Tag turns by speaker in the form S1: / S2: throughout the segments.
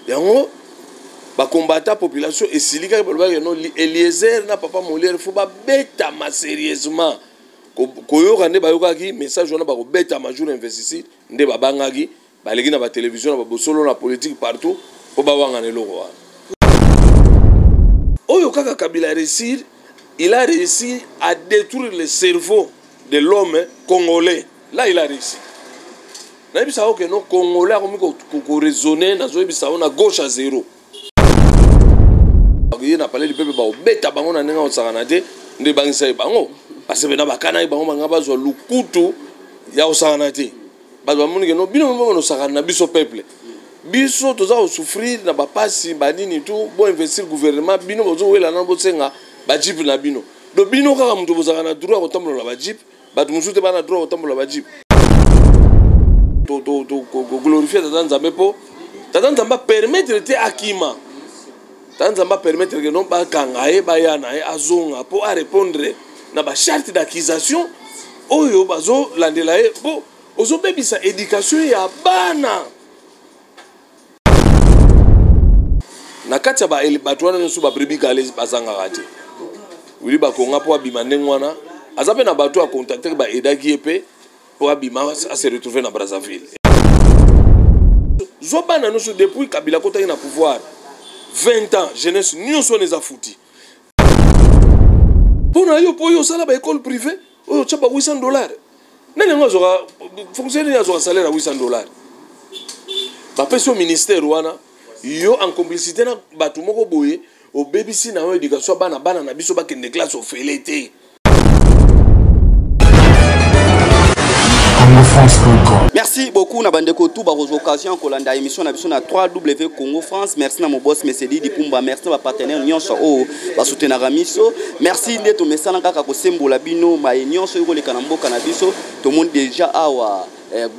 S1: yango ba combattre population et silika non Eliezer na papa Molière faut ba beta ma sérieusement koyoka nde bayokaki message wana ba ko beta ma jour investisseur nde ba bangaki ba leki na ba télévision na ba bosolo na politique partout po ba wanga ne loko wana oyo kaka Kabila réussir il a réussi à détruire le cerveau de l'homme congolais là il a réussi na bisa que non congolais a komi ko raisonner na zo bisa on a gauche à zéro. Il n'a pas le peuple ba beta bango na nenga osakana te nde bangisa bango parce que na bakana bango banga bazwa lukutu ya osakana te bazwa moni que no bino mo no sakana na biso peuple biso toza o souffrir na ba pasi ba nini tout bo investir gouvernement bino bozo wela na bosenga ba jeep na bino do bino kaka muto bozakana droit ko tambola ba jeep ba musute bana droit ko tambola ba jeep to glorifier Nzambe po Nzambe permettre te akima Nzambe permettre que non ba kangaye ba yana azonga pour répondre na ba charte d'accusation oyo bazo landela po ozo bebisa éducation ya bana na kati ya ba batwana nso ba bribi galezi bazanga kati wili ba konga po abima ndengwana azape na bato a contacter ba edaki epe po abima a se retrouver na Brazzaville zo bana nso depuis Kabila kota na pouvoir 20 ans, jeunesse, nous sommes les affoutis. Pour nous, pour nous, ça la école privée, oh, tu as $800. Nous avons fonctionnaire à salaire à $800. Parce au ministère wana, yo en complicité na batu moko boye, au BBC na éducation bana na biso ba kende classe au félété.
S2: Merci beaucoup na bandeko tout ba occasion kolanda émission na biso na 3W Congo France. Merci na mon boss Mesedi Dipumba, merci na ba partenaire nyonso o ba soutenir miso. Merci ndeto mesana kaka ko sembola bino ma nyonso yo leka na mboka na biso. Tout monde déjà awa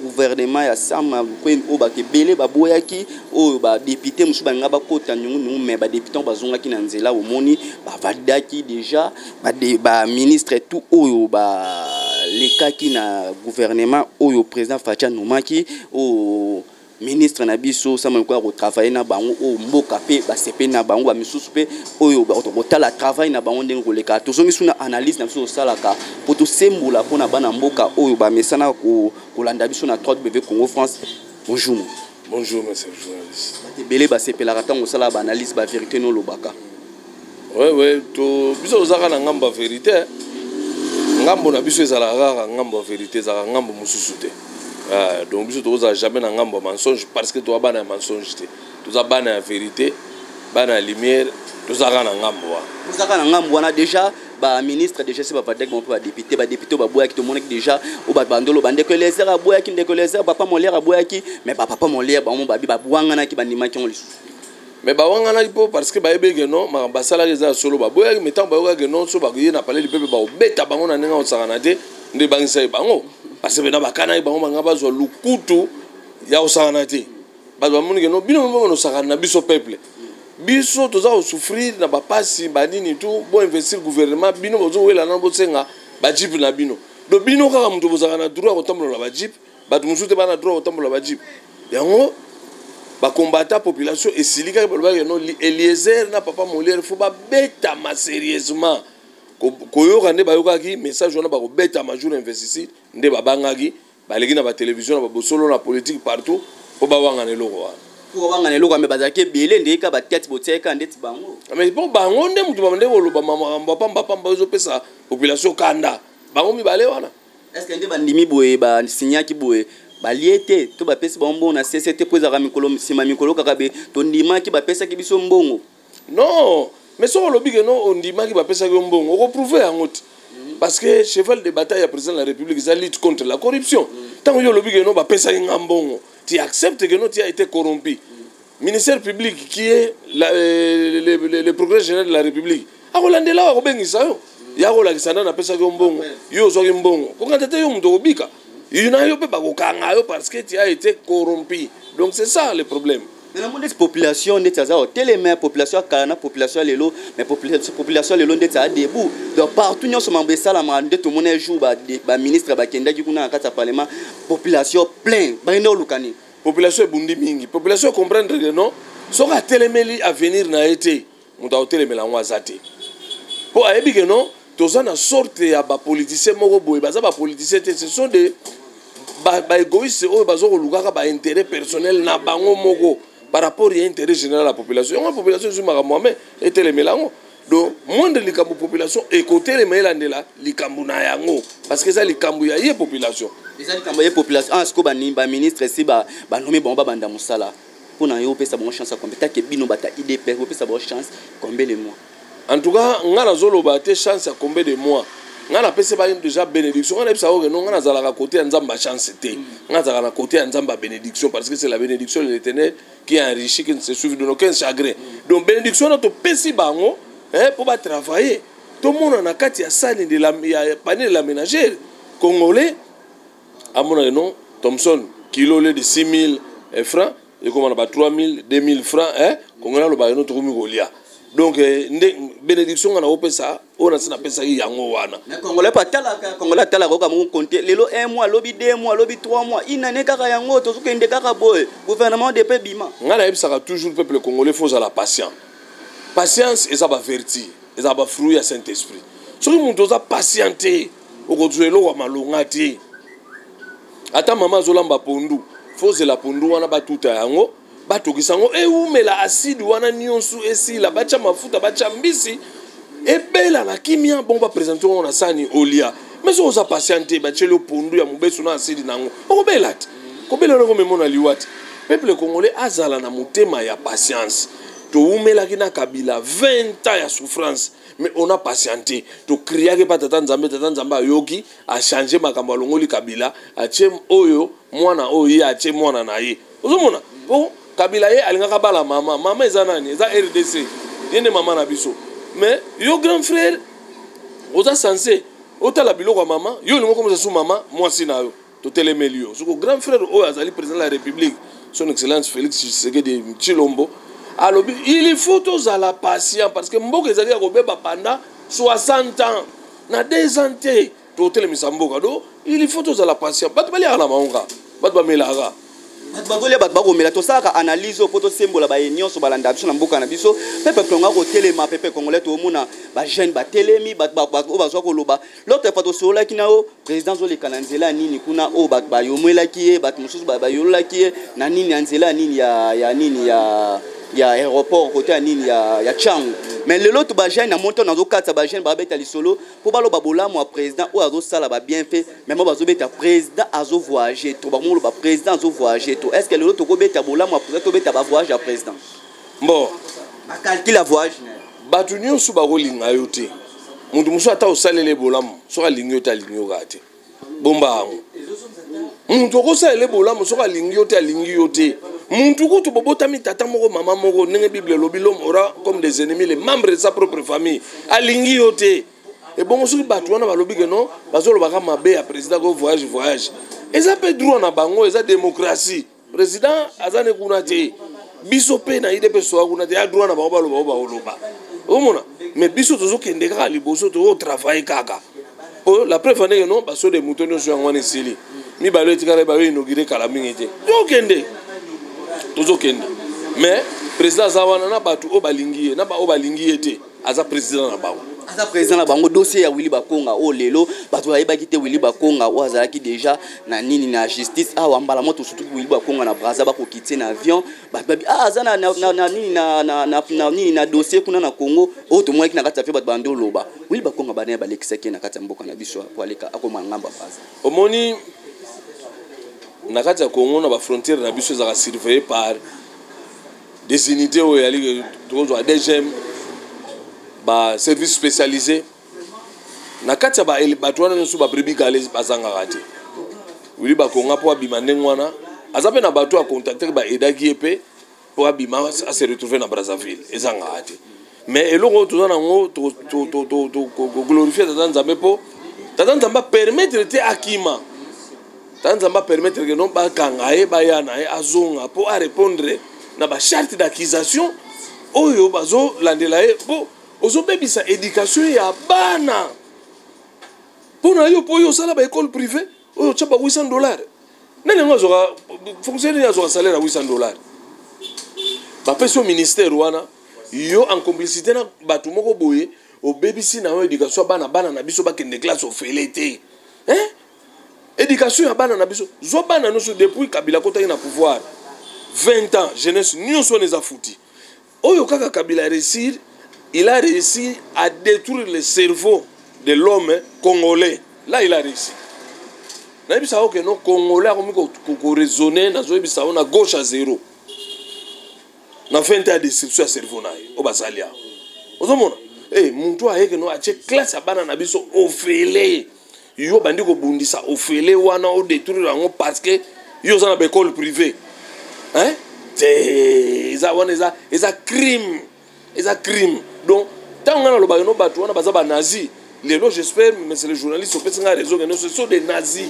S2: gouvernement ya sama ko o ba ke belé ba boyaki o ba député musu ba ngaba kota nyungu mais ba député ba zongaki na nzela o moni ba validaki déjà ba ministre tout o ba lekaki na gouvernement oyo président Fatia Nomaki o ministre na biso sama ko travailler na bango o mboka pe ba sepe na bango ba misusu pe oyo ba otala travail na bango ndengo leka tozongi suna analyse na biso salaka pour to sembola pona bana mboka oyo ba mesana ko landa biso na 3W Congo France. Bonjour.
S1: Bonjour monsieur le journaliste.
S2: Belé ba sepe la ratango sala ba analyse ba vérité no lobaka.
S1: Ouais to biso ozaka na ngamba vérité. Ngambo na biso ezala rara ngambo vérité za ngambo mususu te. Donc biso toza jamais na ngambo mensonge parce que to bana mensonge te. Toza bana ya vérité, bana lumière, toza na ngambo wa.
S2: Toza na ngambo wana déjà ba ministre déjà c'est ba vadek mon ba député ba boya ki to monaki déjà o ba bandolo bande que les heures boya ki ndeko les heures papa Molière boya ki mais papa Molière ba mo ba buanga ki bandima ki on lisu.
S1: Mais ba wanga na ipo parce que ba ebege non ma basala reza solo ba boya metan ba yoga non so ba yena parler du peuple ba obeta bango na nenga osakana te nde bangisa bango parce que na bakana bango banga bazwa lukutu ya osakana te ba ba moni non bino mo no sakana biso peuple biso toza o souffrir na ba pasi ba nini tout bo investir gouvernement bino bozo wela na bosenga ba jeep na bino do bino kaka muto bozakana droit ko tambola ba jeep ba musute bana droit ko tambola ba jeep yango ba combattre population et silika non Eliezer na papa Molière faut ba beta ma sérieusement koyoka nde bayokaki message wana ba ko beta ma jour investisseur nde ba bangaki ba leki na ba télévision na ba bosolo na politique partout po ba wanga ne loko wana
S2: pour wanga ne loko mais bazake belé nde ka ba tête boteka ndeti bango
S1: mais bon bango nde mutu ba nde koloba mama pamba zo pesa population kanda bango mi bale wana
S2: est-ce que nde bandimi boye ba signaki boye baliete to ba pesa bombo na CCT poza ka mikolo sima mikolo kaka be to ndima ki ba pesa ki biso mbongo
S1: non mais so lobi que non on ndima ki ba pesa ki mbongo ko prouver yango parce que cheval de bataille à président de la République ça lutte contre la corruption tant yo lobi que non ba pesa ki mbongo tu acceptes que non tu as été corrompu ministère public qui est le procureur général de la République a kolandela ko bengisa yo ya ko la kisana na pesa ki mbongo yo zo ki mbongo ko ngata yo mto obika il n'a pas parce que tu as été corrompu. Donc c'est ça le problème.
S2: Mais la population n'est pas tellement population kana population lelo mais population lelo n'est pas debout. Donc partout nous sommes en ça la mande tout le monde joue ba ministre ba kenda du kuna kata parlement population plein ba ndo lukani.
S1: Population bundi mingi. Population comprendre que non soki atelemeli avenir na ye te moto akotelemela yango aza te mpo ayebi ke non toza na sorte ya bapoliticien moko boye baza bapoliticien te ce sont des baégoïste oyo bazokolukaka baintérêt personnel na bango moko par rapport ya intérêt général ya population yango population ezwi makambo ame etelemela yango donc moindre likambo population ekotelema elandela likambo na yango parce que eza likambo ya ye population
S2: eza likambo ya population siko baministre esi banome bango babanda mosala mpona yo opesa bango chance ya kombe take bino bata idps opesa bango chance combien de mois
S1: en tout cas nga nazoloba te chance ya combien de mois nga napesi ba déjà bénédiction nga nayebisa oke non nga nazalaka côté ya nzambe chance te nga nazalaka na côté ya nzambe bénédiction parce que c'est la bénédiction de l'éternel qui enrichit qui ne se suffit de aucun chagrin donc bénédiction na topesi bango pour ba travailler tout le monde na kati ya sani de la panier de la ménagère congolais amona non Thomson kilo de 6000 francs et comment on a 3000 2000 francs congolais lo ba no to komi golia donc bénédiction on a opesa on a sina pesa yango wana
S2: congolais pas talaka congolais talaka ka mo compter lelo 1 mois lobi 2 mois lobi 3 mois inane kaka yango to zuke ndeka boy gouvernement de pe bima
S1: ngala yebisaka toujours peuple congolais faut la patience patience eza ba vertu eza ba fruit ya Saint Esprit soki muntu oza patienté okozwelo wa malonga te ata mama zolamba pondu faut la pondu wana batuta yango batokisango eumela acide wana nyonso esila bacha mafuta bacha mbisi ebela na kimia bon ba présenter on a sani olia mais so oza patienté bachelo pondu ya mubeso na acide nango okobela te kobela ngo memona liwati peuple congolais azala na motema ya patience to umela kina kabila 20 ans ya souffrance mais on a patienté to crier que pas tata nzambe ayoki a changer makambo longoli kabila a chem oyo mwana oyo a chem mwana na ye ozomona po kabila ye alingaka bala mama eza nani eza RDC yene mama na biso mais yo grand frère oza censé otala biloko mama yo lingo comme ça sous mama moi si na yo to telemeli yo so grand frère oyo azali président de la République son excellence Félix Tshisekedi Tshilombo alors il faut tous à la patience parce que mboka ezali ya kobeba pendant 60 ans na 2 ans te to telemisa mboka do il faut tous à la patience bato bali ala maonga bato bamelaka
S2: bato bakomela tosalaka analyse po tosembola baye nyonso balanda biso na mboka na biso pepe tonga kotelema pepe congolais tomona bajeune batelemi oyo bazwa koloba l'autre fois tosololaki na yo président zoleka na nzela nini kuna oyo bato bayomelaki ye bato mosusu bayololaki ye na nini ya nzela nini ya nini ya aéroport côté ya nini ya Changu mais le lot ba jeune na montant na zo katsa ba jeune ba beta lisolo po balo ba bolamu président ou azo sala ba bien fait même ba zo beta président azo voyager to ba mo ba président azo voyager to est-ce que le lot ko beta bolamu président to beta ba voyage à président
S1: bon
S2: ba calcul la voyage
S1: batu nyonso ba kolinga yo te mundu muso ata osalele bolamu so ka lingi yo ta lingi yo gate bomba ngo mundu ko salele bolamu so ka lingi yo ta lingi yo te muntu kutu bobotami tata moko mama moko nenge bible lobi l'homme aura comme des ennemis les membres de sa propre famille alingi yo te et bon soki bato wana balobi ke non bazolobaka mabe ya président ko voyage eza pe droit na bango eza démocratie président azane kuna te biso pe na ide pe soa kuna te ya droit na bango baloba omona mais biso tozokende kaka liboso tozotravaille kaka po la preuve ndenge non baso de moutons nyonso yango wana esili mibale etikala bayo inauguré kala mingi te tozokende mais président zawana na batu obalingi na ba obalingi ete aza président na bango
S2: aza président na bango dossier ya Willy Bakonga o lelo batu ayebaki te Willy Bakonga o azalaki déjà na nini na justice awa mbala moto surtout Willy Bakonga na Braza bako quitter na avion batu aza na nini na dossier kuna na Congo o to mwaki na kati afia batu bando loba Willy Bakonga bana ya balekisaki na kati mboka na biso po aleka akoma ngamba Braza
S1: omoni na kati ya Congo na ba frontière na biso za surveillé par des unités où il y a des DGM ba service spécialisé na kati ya ba bato wana nso ba brebi galez bazanga kati Willy Bakonga po abima ndengwana azape na bato a contacter ba edaki epe po abima a se retrouver na Brazzaville ezanga kati mais eloko to na ngo to glorifier tata nzambe po tata nzambe permettre te akima Tanzamba permettre que non pas kangaye bayana azonga pour répondre na ba charte d'accusation oyo bazo landela e bo ozo bebisa éducation ya bana pona yo po yo sala ba école privée oyo chapa $800 nene ngozo fonctionnaire ya zo salaire à $800 bapesi au ministère wana yo en complicité na bato moko boye obebisi na yo éducation bana na biso bakende classe ofele te éducation ya bana na biso zo bana nyonso depuis Kabila kotaki na pouvoir 20 ans jeunesse nyonso neza fouti oyo kaka Kabila réussir il a réussi à détruire le cerveau de l'homme congolais là il a réussi na yebisa oke no congolais akomi ko raisonner na zo yebisa on a gauche à zéro na 20 ans de destruction ya cerveau na ye o basali aho ozomona muntu ayeke no atie classe ya bana na biso ofele yo bandi kobundisa ofele wana o détruire yango parce que yo oza na baécole privée eza wana eza crime donc ntango nga nalobaka no bato wana baza banazi lelo j'espère mais c'est le journaliste opesi nga raison que ce sont des nazis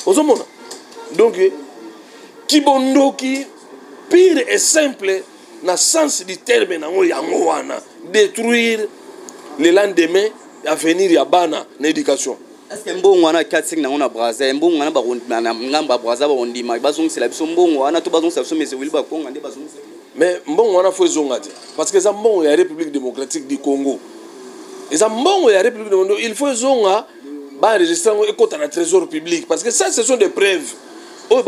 S1: ozomona donc kibondoki pire et simple na sens du terme nango yango wana détruire le lendemain avenir ya bana na éducation.
S2: Est-ce que mbongo wana 4-5 nango na Brazza mbongo wana ba ngamba Brazza ba ondima bazongisela biso mbongo wana to bazongisela biso mais wili ba konga nde bazongisela
S1: mais mbongo wana faut zonga te parce que ça mbongo ya République démocratique du Congo et ça mbongo ya République démocratique il faut zonga ba enregistrer ngo ekota na trésor public parce que ça ce sont des preuves oh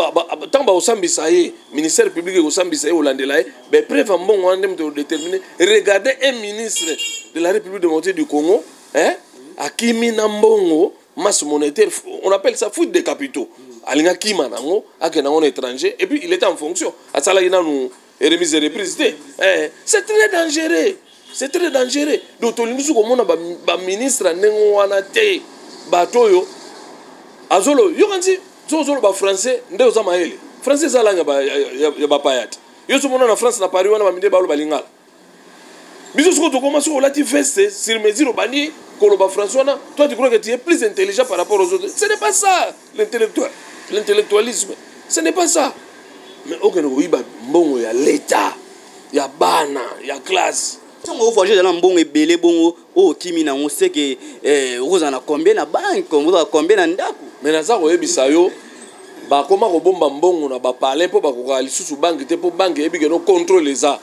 S1: tant ba osambisa ye ministère public ko sambisa ye olandela ye be preuve mbongo wana ndem déterminer regardez un ministre de la République démocratique du Congo akimi na mbongo masse monétaire, on appelle ça fuite de capitaux. Alinga kima nango, akena on étranger, et puis il est en fonction. À ça là il a nous remise et reprise. C'est très dangereux, c'est très dangereux. Donc tolimusu comme on a ba ministre nengo wana te batoyo. Azolo, yo kanti zolo ba français nde ozama ele. Français za langa ba ya ba payat. Yo so mona na France na Paris wana ba minde ba lo balingala. Biso soko to commence au lati veste sur mesure bani Koloba François, toi tu crois que tu es plus intelligent par rapport aux autres. Ce n'est pas ça, l'intellectualisme. Ce n'est pas ça. Mais aucun bon, il y a l'État, il y a Bana, il y a classe.
S2: Si on voyage dans le bon et belé, bon, oh, Kimina, on sait que vous en avez combien de banques, vous avez combien de ndaku.
S1: Mais dans ça, vous avez dit, comment on bomba bon, on a parlé pour aller sous banque, pour banque, et puis on contrôle ça.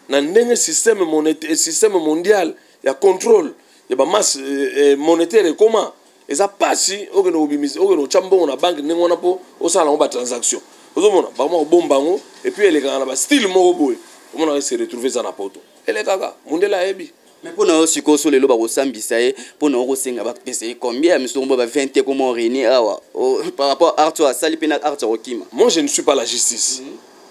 S1: Dans un système monétaire, système mondial, il y a contrôle. Il y a une masse monétaire et comment et ça passe si on a chambon na banque on a pour au salon on transaction et puis elle est style moroboy on a se retrouver ça na poto elle est kaka mundela ebi
S2: mais pour nous aussi qu'on le loba osambisa pour nous aussi ngaba pesa combien monsieur on va 20 comment réunir par rapport à Arthur Sali pena Arthur Okima.
S1: Moi je ne suis pas la justice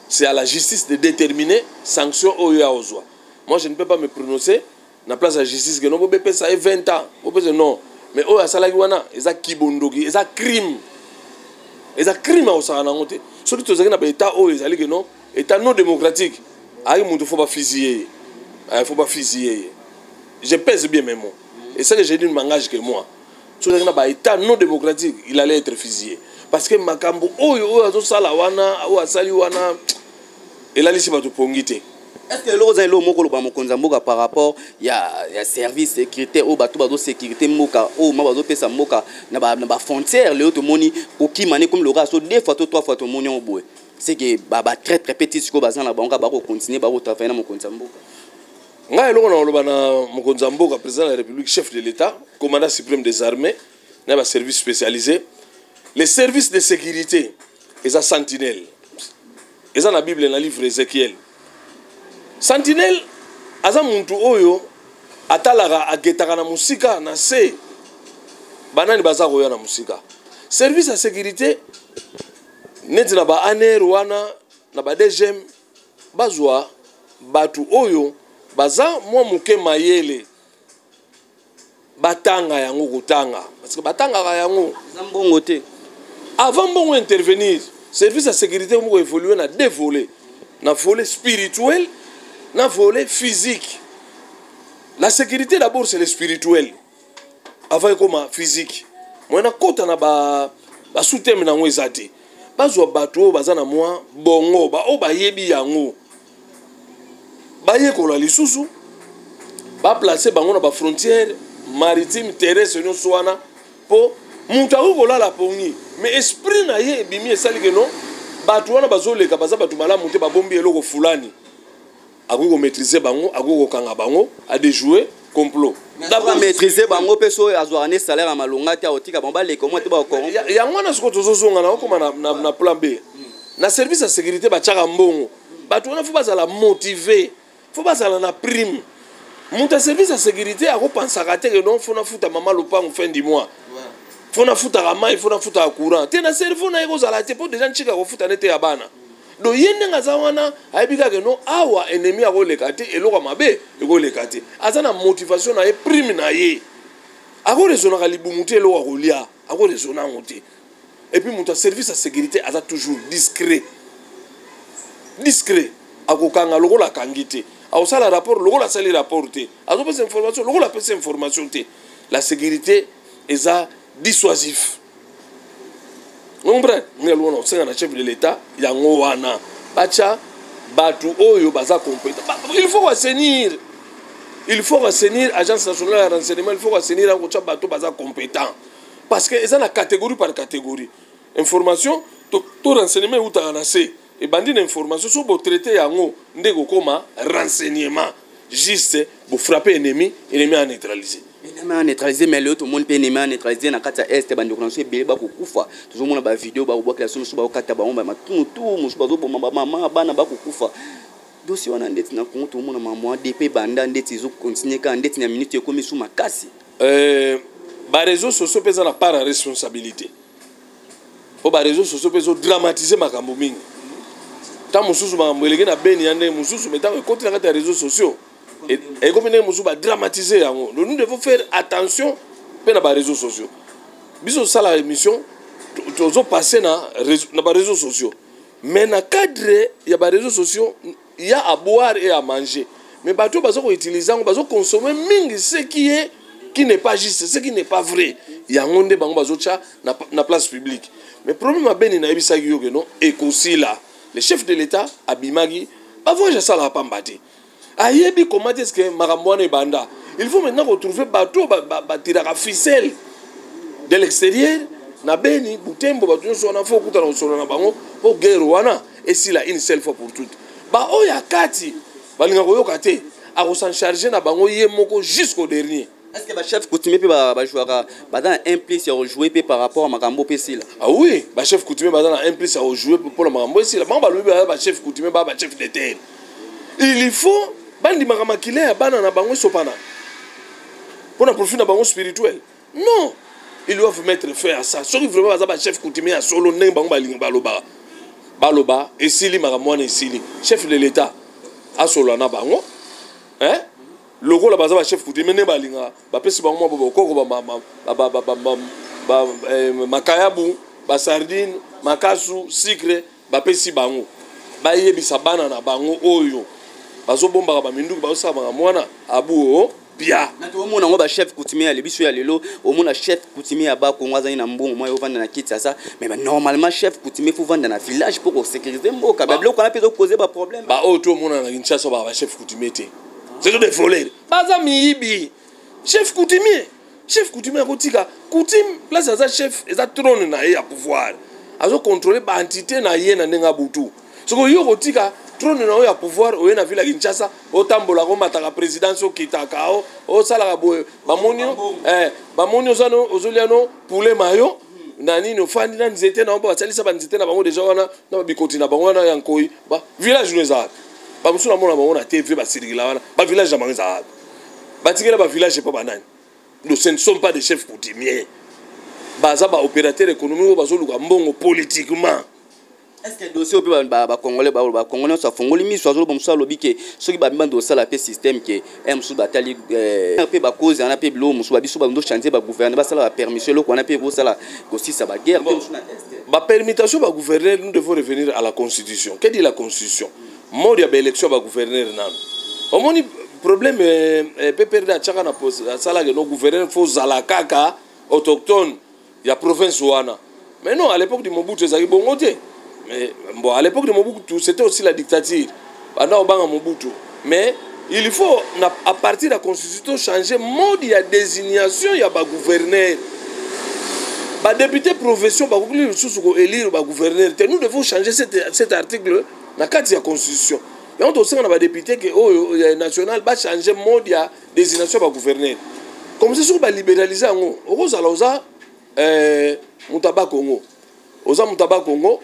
S1: c'est à la justice de déterminer sanction au ya ozwa. Moi je ne peux pas me prononcer na place la justice que non peut payer ça 20 ans on peut dire non mais oh ça là wana eza kibondoki eza crime au sana ngote surtout to zakena ba état oh ezali que non état non démocratique ay muntu faut pas fusiller je pèse bien mes mots et ça que j'ai dit m'engage que moi so zakena ba état non démocratique il allait être fusillé parce que makambo oh azo sala wana ou asali wana elali si ba to pongité.
S2: Est-ce que l'on a le par rapport à service sécurité ou bateau sécurité moka ou ma pesa moka na ba frontière le autre moni au qui mané comme le raso deux fois trois fois tout moni au bout c'est que ba très très petit siko bazana banka ba continuer ba travailler na mokonza mboka
S1: nga eloko na loba na mokonza mboka président de la République chef de l'État commandant suprême des armées na ba service spécialisé les services de sécurité et à sentinelle et ça la Bible dans le livre Ézéchiel. Sentinelle aza muntu oyo atalaka agetaka na musika na se banani baza koya na musika service à sécurité neti na ba aner wana na ba DGM bazwa batu oyo baza mwa muke mayele batanga yango kutanga parce que batanga yango
S2: zambongo te
S1: avant bon intervenir service à sécurité mo évoluer na deux volets na volet spirituel na volet physique. La sécurité d'abord c'est le spirituel. Avant comme physique. Moi na kota na ba sous-thème na ngwezate. Bazwa bato bazana moi bongo ba o ba yebi yango. Ba yekola lisusu. Ba placer bango na ba frontière maritime terrestre no swana po mutu akola la pongi. Mais esprit na ye bimi esali que non bato wana bazoleka baza bato malamu te babombi eloko fulani. akoki maîtriser bango akoki kokanga bango a déjouer complot
S2: d'abord maîtriser bango pe so azwa ne salaire à malonga te otika bon ba le comment te ba ko
S1: ya ngwana siko tozozonga na okoma na plan B na service de sécurité ba tchaka mbongo bato wana faut bazala motiver faut bazala na prime monta service de sécurité akopensaka te que non faut na futa mama lopango fin du mois faut na futa rama il faut na futa courant te na cerveau na ekozala te po déjà nchika ko futa nete ya bana do yende ngaza wana ayebika ke no awa ennemi akoleka te eloko mabe ekoleka te aza na motivation na ye prime na ye akorezonaka libumu te eloko akolia akorezona yango te et puis moto service de sécurité aza toujours discret akokanga lokola akangi te akosala rapport lokola asali rapport te azopesa information lokola apesa information te la sécurité eza dissuasif. On comprend? On chef de l'État, yango wana. Bacha, batu oyo baza compétent. Il faut assainir. Il faut assainir agence nationale de renseignement, il faut assainir un coach bateau baza compétent. Parce que c'est la catégorie par catégorie. Information, tout renseignement ou t'annoncé. Et bandi d'information sur beau traiter yango ndeko koma renseignement juste pour frapper ennemi à neutraliser.
S2: Ennemi à neutraliser mais l'autre monde peut ennemi à neutraliser na kata est bandi connaissez belé ba kufa. Toujours mona ba vidéo ba boka la solution ba kata ba ma tout musu ba zo mama bana ba kufa. Dossier wana ndeti na kongo tout mona mama DP banda ndeti zo continuer ka ndeti na minute comme sous makasi.
S1: Ba réseaux sociaux pesa na part en responsabilité. Po ba réseaux sociaux pesa dramatiser makambo mingi. Tant mususu makambo na beni yande mususu mais tant côté na réseaux sociaux et comme mususu ba dramatiser yango. Nous devons faire attention pe na ba réseaux sociaux. Biso sala émission tozo passer na ba réseaux sociaux. Mais na cadre ya ba réseaux sociaux il y a à boire et à manger. Mais bato bazo ko utiliser bazo consommer mingi ce qui n'est pas juste, ce qui n'est pas vrai. Il y a un monde bango bazo cha na place publique. Mais problème a beni na ebisa yo que non écosi là. Le chef de l'État, Abimagi, va voir ça la pambati. Ayebi comment est-ce que Maramouane Banda. Il faut maintenant retrouver bateau, tirer à ficelle de l'extérieur. Na beni, Boutembo, bateau, on a fait au coup na bango, au guerre et si là une seule fois pour toutes. Ba oya kati, balinga koyo kate, a s'en charger na bango yemoko jusqu'au dernier.
S2: Est-ce que le chef coutumier peut jouer un plus à jouer par rapport à Magambo Pessil?
S1: Ah oui, le chef coutumier un plus à jouer pour le Magambo Pessil. Le chef coutumier est chef de terre. Il faut bandi Magamakile à Banana Bango Sopana pour un profil de spirituel. Non, ils doivent mettre fin à ça. Sauf que vraiment, le chef coutumier à solo n'est pas Baloba. Baloba, et Sili Magamouane et Sili, chef de l'État à Solana Bango. Hein? Logo la baza ba chef coutumier ne balinga ba pesi ba mo boko ba makayabu ba sardine makasu sucre ba pesi bango ba yebisa bana na bango oyo bazo bomba ba minduki ba sa ba mwana abu bia
S2: na to mona ngo ba chef coutumier ya lebiso ya lelo o mona chef coutumier ya ba Kongo za na mbongo mo yo vanda na kiti ça mais normalement chef coutumier faut vendre na village pour sécuriser mboka ba bloko na peso poser ba problème
S1: ba o to mona na Kinshasa ba chef coutumier te. C'est des voleurs. Baza miibi. Chef coutumier. Chef coutumier kotika. Coutume place à chef et ça trône na ya pouvoir. Azo contrôler ba entité na ye na nenga butu. Soko yo kotika trône na ya pouvoir o na villa Kinshasa o tambola ko mataka présidence o kitaka o sala boye. Ba monio zano ozoliano poulet mayo. Nani no fandi na nzete na ba salisa ba nzete na bango déjà wana na bikoti na bango na yankoi. Ba village noza. Ba musula mona bango na TV ba sirigila wana ba village ya manza ba tingela ba village pas banani. Nous ce ne sommes pas des chefs coutumiers. Baza ba opérateur économique ba zoluka mbongo politiquement.
S2: Est-ce que dossier ba congolais ça fongoli mi so zo bo musala lobike soki ba mbando sala pe système ke musu batali pe ba cause na pe blo musu ba biso ba ndo chantier ba gouverner ba sala permission loko na pe bo sala aussi ça ba guerre pe musu na est.
S1: Ba permission ba gouverner nous devons revenir à la constitution. Qu'est dit la constitution? Mort ya élection ba gouverneur nano. Au moni problème peut perdre chaka na pose sala que nos gouverneurs faut zalakaka autochtone ya province wana. Mais non, à l'époque de Mobutu ezaki bongote. Mais bon, à l'époque de Mobutu c'était aussi la dictature. Pendant Obama Mobutu. Mais il faut à partir de la constitution changer mode ya désignation ya ba gouverneur. Ba député profession ba élire ba gouverneur. Nous devons changer cet article dans la carte de la constitution. Et on a aussi un député qui est national va changer le mode de désignation par gouverneur. Comme c'est sûr va libéraliser en gros ça Moutaba Congo. Oza Moutaba Congo.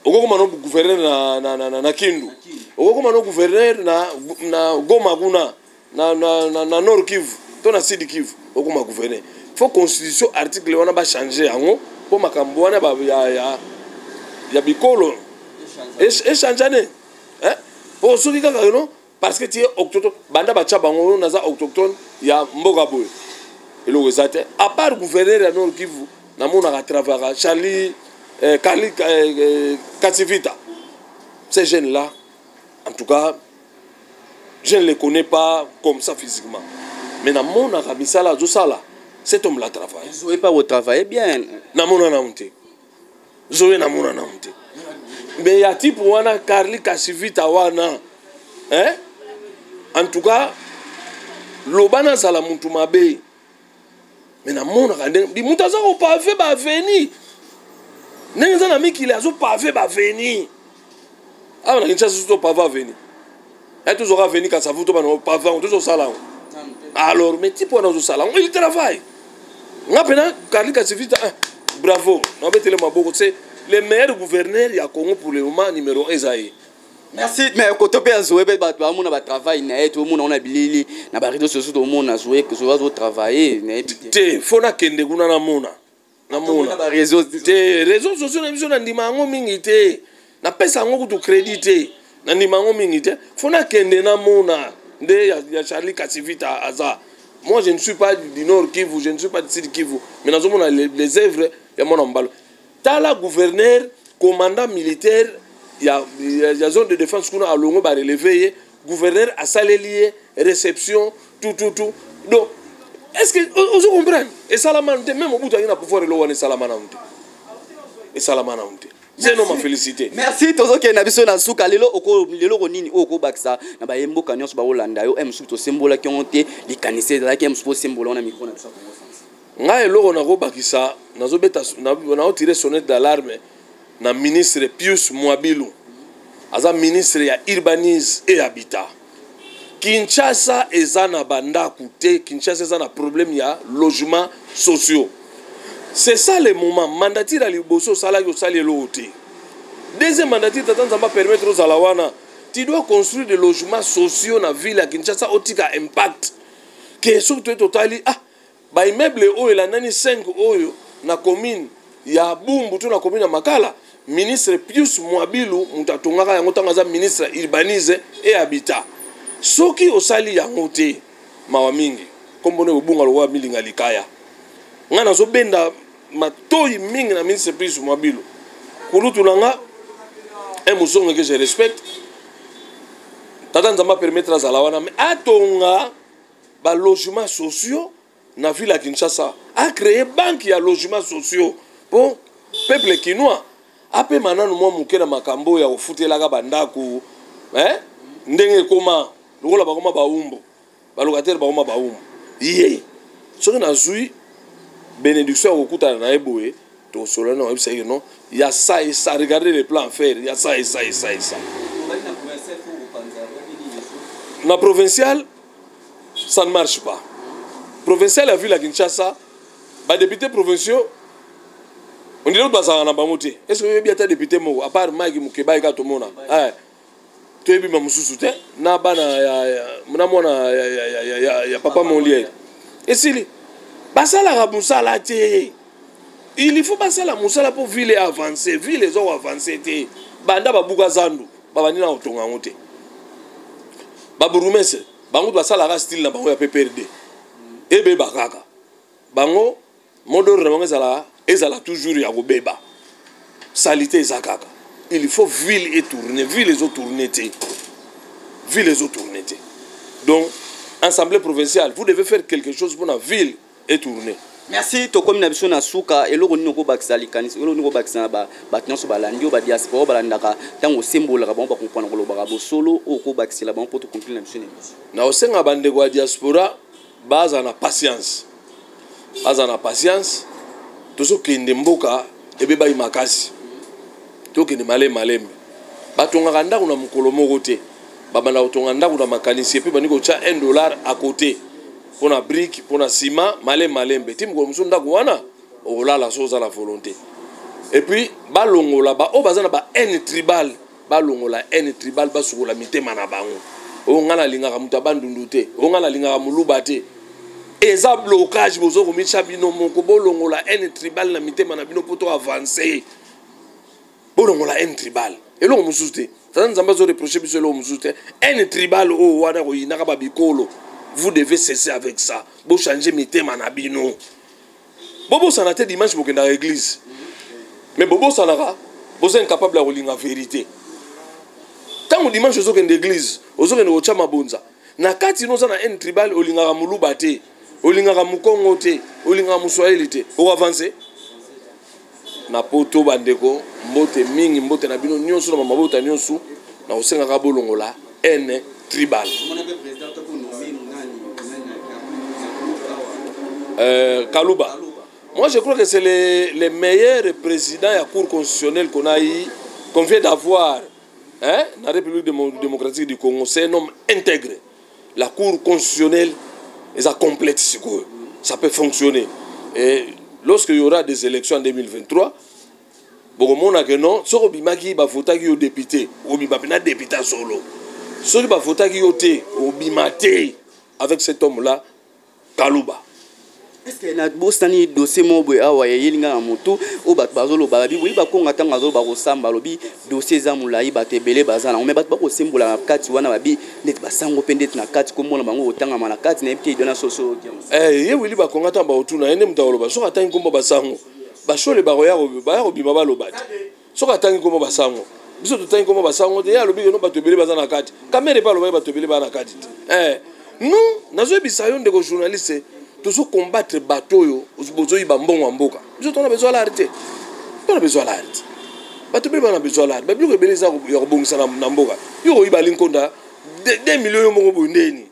S1: Oko comme un gouverneur na Kindu. Oko comme un gouverneur na Goma Guna na Nord Kivu. To na Sud Kivu. Oko comme gouverneur. Faut constitution article wana ba changer en pour makambo wana ba ya bikolo. Et changer hein? Pour ceux qui non parce que tu es autochtone banda ba chabango naza autochtone ya mboga boy. Et le resate à part gouverneur ya Nord Kivu na mona travailler Charlie Kali Katsivita. Ces jeunes-là, en tout cas, je ne les connais pas comme ça physiquement. Mais dans mon arabisala, cet homme-là travaille.
S2: Zoé pas au travail bien.
S1: Namona naunte. Zoé namona naunte. Mais il y a type wana Kali Katsivita wana. Hein? En tout cas, l'obana sala muntu mabe. Mais namona kande, di mutaza ko pavé ba veni. N'est-ce pas ami qui a pavé va venir. Ah on a une chance de pas venir. Et tous aura venir quand ça vous tombe pas va on tous au salon. Alors mais type on au salon il travaille. On peine Kali Katsivita bravo. On va te le maboko c'est le meilleur gouverneur ya Congo pour le moment numéro 1 Esaïe.
S2: Merci mais côté pe Zoé ba mon ba travail na tout le monde on a bilili na ba réseaux sociaux tout le monde a Zoé que Zoé doit travailler na
S1: te fona kende kuna na mona. Namona
S2: ba réseaux
S1: sociaux na biso na ndimango mingi te na pesa ngo kutu crédité na ndimango mingi te fona kende na mona nde ya Charlie Katsivita aza. Moi je ne suis pas du Nord Kivu, je ne suis pas du Sud Kivu, mais nous avons les œuvres ya mon mbalo tala gouverneur commandant militaire ya zone de défense kuna alongo ba relever gouverneur a salelier réception tout donc est-ce que vous comprenez? Et Salamane, même au bout d'un pouvoir, il y a Salamane. Et Salamane. C'est non ma félicité.
S2: Merci tozo ke na biso na suka lelo ronini oko baksa na ba yembo kanyo so ba Holanda yo em suto symbole ki onte li kanise da ki em suto symbole na micro na biso Congo France.
S1: Nga eloko na go bakisa nazo beta na tirer sonnette d'alarme na ministre Pius Mwabilu. Aza ministre ya urbanisme et habitat. Kinshasa ezana banda koute, Kinshasa ezana problème ya logement sociaux. C'est ça le moment. Mandatir à Liboso sala yo sali l'autre. Deuxième mandatir t'attends va permettre aux alawana. Tu dois construire des logements sociaux dans la ville à Kinshasa otika impact. Que surtout totali ba immeuble oyo la nani 5 oyo na commune ya Bumbu to na commune ya Makala. Ministre Pius Mwabilu mutatongaka yango tangaza ministre urbanisme et habitat. Soki osali yango te mawa mingi kombone obunga lo wa milinga likaya ngana zo benda matoyi mingi na ministre Pius Mwabilu kulutu nanga musonga que je respecte tata nzamba permettre azala wana mais atonga ba logements sociaux na ville ya Kinshasa a créé banque ya logements sociaux pour peuple kinois ape mananu mwa muke na makambo ya ofutelaka bandako ndenge koma lokola bakoma baumbo balocataire bakoma baumbo ye soki nazwi bénédiction okutana na eboye to solo na websa non il y a ça et ça regardez les plans à faire il y a ça et ça et ça et ça na provincial ça ne marche pas provincial a vu la Kinshasa ba député provinciaux on dirait que na bamote est-ce que bien ta député mo à part Mike Mukeba ka to mona tu ma mususu te na bana na mona ya papa Molière et si basala ka musala te il faut basala musala pour ville avancer ville les ont avancé te banda babuka zandu babani na otonga ngote baburumese bango basala ka style na bango ya PPRD ebe bakaka bango modore bango ezala toujours ya kobeba salité ezakaka. Il faut ville et tourner, ville les autres tourner. Ville les autres tourner. Donc, assemblée provinciale, vous devez faire quelque chose pour la ville et tourner.
S2: Merci to comme na biso na suka eloko ni ko bakisa likanis eloko ni ko bakisa ba nyonso balandi ba diaspora balandaka tango symbole ka ba comprendre ko ba solo o ko bakisa ba pour to conclure na biso
S1: na osenga bande ko diaspora baza na patience. Baza na patience. Tozo kende mboka ebe ba imakasi. Toke ni malembe batonga kanda kuna mukolo moko te babanda kotonga ndako na makanisi epi bandi kotia $1 à côté mpona brique mpona ciment malembe ti mokolo mosusu ndako wana okolala so oza na volonté epuis balongola baoyo baza na bahane tribal balongola hane tribal basukola mitema na bango oyo ngai nalingaka moto abandundu te oyo ngai nalingaka moluba te eza blocage bozo komitya bino moko bolongola hane tribal na mitema na bino mpo to avance bolongola hane tribal eloko mosusu te tata nzambe azoreproche biso eloko mosusu te hane tribal oyo wana koyinaka babikolo vous devez cesser avec ça bochanger mitema na bino bobosana te dimanche bokendaka église mais bobosanaka boza incapable ya kolinga vérité ntango dimanche ozokende église ozokende kotya mabonza na kati ino oza na hane tribal olingaka moluba te olingaka mokongo te olingaka moswahili te okoavance na poto bandeko mbote mingi mbote na bino nyonso na bamabota nyonso na kosengaka bolongola hane tribal. Kalouba. Moi je crois que c'est le meilleur président de la Cour constitutionnelle qu'on vient d'avoir dans la République démocratique du Congo. C'est un homme intégré. La Cour constitutionnelle est complète. Ça peut fonctionner. Et lorsqu'il y aura des élections en 2023, beaucoup de gens sont voter pour député ou député solo. Ceux qui vont voter pour député avec cet homme-là, Kalouba.
S2: Est-ce que na bostani dossier mobo awa yelinga na moto o bat bazolo babi oui ba konga tanga zo ba kosamba lobi dossier za mulai batebele bazana mais bat ba ko sembola na kati wana babi net basango pende na kati ko mona bango otanga mana kati na epite dona soso
S1: ye wili ba konga tamba otuna ene mutawolo ba so atangi kombo basango ba shole ba roya ko bima ba lobati so atangi kombo basango biso tutangi kombo basango te ya lobi no batebele bazana kati kamere pa loba batebele bazana kati nous nazo bisayo ndeko journaliste tous combattre bateau os bozoyi bambongo amboka nous on a besoin l'arrêter on a besoin l'arrêter bateau be bana besoin l'arrêter babilo beleza ya kobongisa na mboka yo iba linkonda 2 millions yo moko bondeni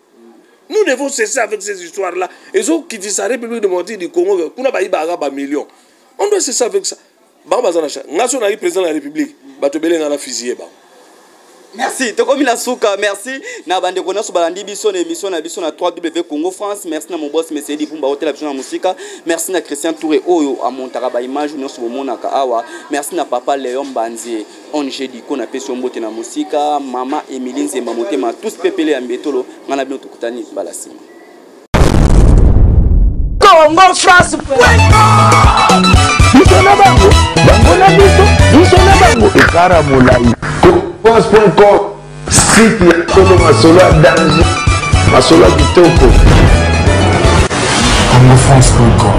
S1: nous devons cesser avec ces histoires là ezo qui dit sa République démocratique du Congo kuna ba iba ba millions on doit cesser avec ça ba bazana cha ngaso na président de la République bateau belenga na fusiller ba.
S2: Merci. Tokomi la souka, merci. Na bande kona so balandi biso na émission na biso na 3W Congo France. Merci na mon boss Mesedi Pumba Hotel Action na musika. Merci na Christian Touré Oyo a montaka ba image no so mona ka awa. Merci na papa Léon Banzi. On jeudi ko na pesi mbote na musika. Mama Emiline Zemba motema tous pepele ya mbetolo. Ngana bino tukutani balasi.
S3: Congo France. Biso na bango. Bango na biso na bango. Ekara molai. France.com, site ya Solo Masolo à danger, Masolo à Kitoko. CongoFrance.com.